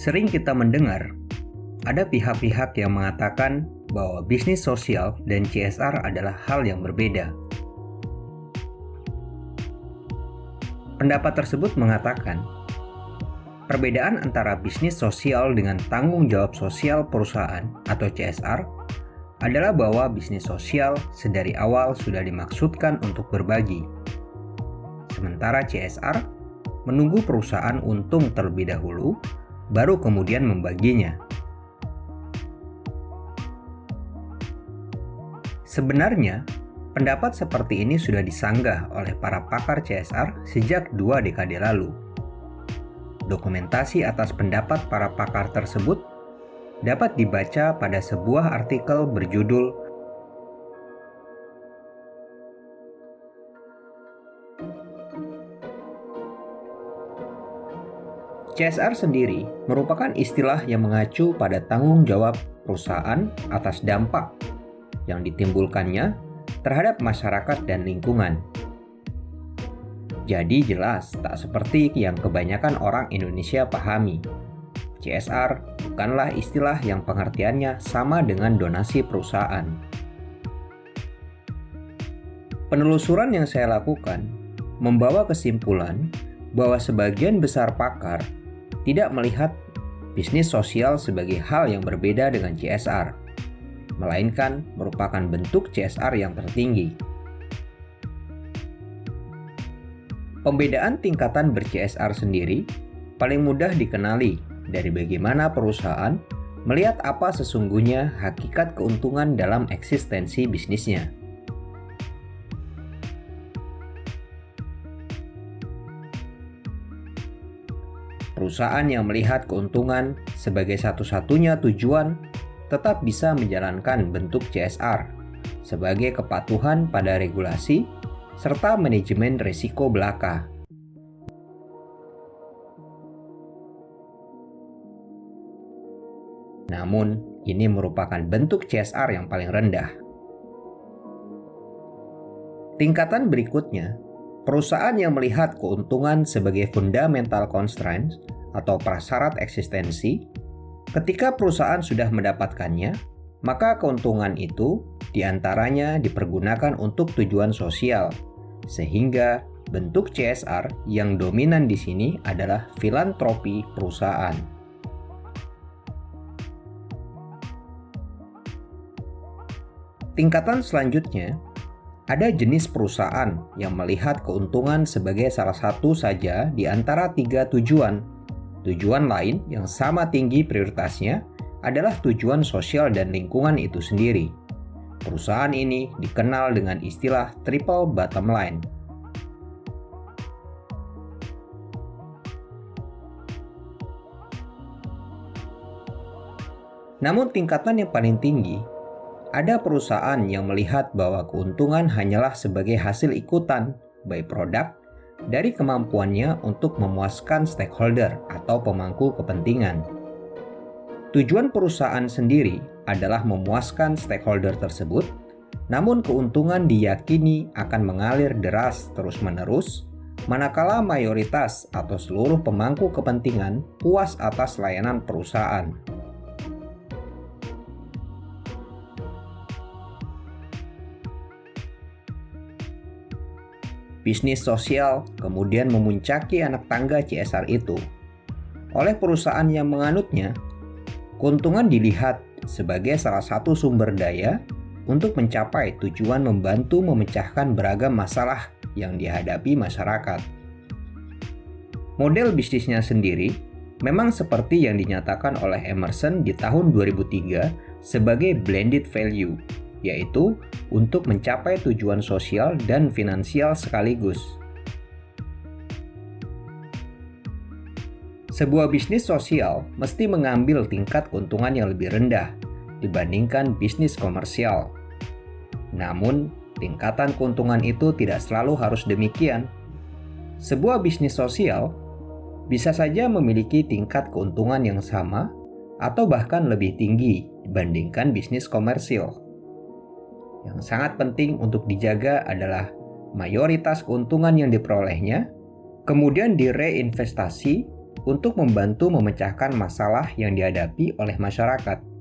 Sering kita mendengar, ada pihak-pihak yang mengatakan bahwa bisnis sosial dan CSR adalah hal yang berbeda. Pendapat tersebut mengatakan, perbedaan antara bisnis sosial dengan tanggung jawab sosial perusahaan atau CSR adalah bahwa bisnis sosial sedari awal sudah dimaksudkan untuk berbagi. Sementara CSR menunggu perusahaan untung terlebih dahulu, baru kemudian membaginya. Sebenarnya, pendapat seperti ini sudah disanggah oleh para pakar CSR sejak 2 dekade lalu. Dokumentasi atas pendapat para pakar tersebut dapat dibaca pada sebuah artikel berjudul CSR sendiri merupakan istilah yang mengacu pada tanggung jawab perusahaan atas dampak yang ditimbulkannya terhadap masyarakat dan lingkungan. Jadi jelas tak seperti yang kebanyakan orang Indonesia pahami. CSR bukanlah istilah yang pengertiannya sama dengan donasi perusahaan. Penelusuran yang saya lakukan membawa kesimpulan bahwa sebagian besar pakar tidak melihat bisnis sosial sebagai hal yang berbeda dengan CSR, melainkan merupakan bentuk CSR yang tertinggi. Pembedaan tingkatan ber-CSR sendiri paling mudah dikenali dari bagaimana perusahaan melihat apa sesungguhnya hakikat keuntungan dalam eksistensi bisnisnya. Perusahaan yang melihat keuntungan sebagai satu-satunya tujuan tetap bisa menjalankan bentuk CSR sebagai kepatuhan pada regulasi serta manajemen risiko belaka. Namun, ini merupakan bentuk CSR yang paling rendah. Tingkatan berikutnya, perusahaan yang melihat keuntungan sebagai fundamental constraints atau prasyarat eksistensi. Ketika perusahaan sudah mendapatkannya, maka keuntungan itu diantaranya dipergunakan untuk tujuan sosial, sehingga bentuk CSR yang dominan di sini adalah filantropi perusahaan. Tingkatan selanjutnya, ada jenis perusahaan yang melihat keuntungan sebagai salah satu saja di antara 3 tujuan. Tujuan lain yang sama tinggi prioritasnya adalah tujuan sosial dan lingkungan itu sendiri. Perusahaan ini dikenal dengan istilah triple bottom line. Namun tingkatan yang paling tinggi, ada perusahaan yang melihat bahwa keuntungan hanyalah sebagai hasil ikutan byproduct dari kemampuannya untuk memuaskan stakeholder atau pemangku kepentingan. Tujuan perusahaan sendiri adalah memuaskan stakeholder tersebut, namun keuntungan diyakini akan mengalir deras terus-menerus, manakala mayoritas atau seluruh pemangku kepentingan puas atas layanan perusahaan. Bisnis sosial kemudian memuncaki anak tangga CSR itu. Oleh perusahaan yang menganutnya, keuntungan dilihat sebagai salah satu sumber daya untuk mencapai tujuan membantu memecahkan beragam masalah yang dihadapi masyarakat. Model bisnisnya sendiri memang seperti yang dinyatakan oleh Emerson di tahun 2003 sebagai blended value, yaitu untuk mencapai tujuan sosial dan finansial sekaligus. Sebuah bisnis sosial mesti mengambil tingkat keuntungan yang lebih rendah dibandingkan bisnis komersial. Namun, tingkatan keuntungan itu tidak selalu harus demikian. Sebuah bisnis sosial bisa saja memiliki tingkat keuntungan yang sama atau bahkan lebih tinggi dibandingkan bisnis komersil. Yang sangat penting untuk dijaga adalah mayoritas keuntungan yang diperolehnya kemudian direinvestasi untuk membantu memecahkan masalah yang dihadapi oleh masyarakat.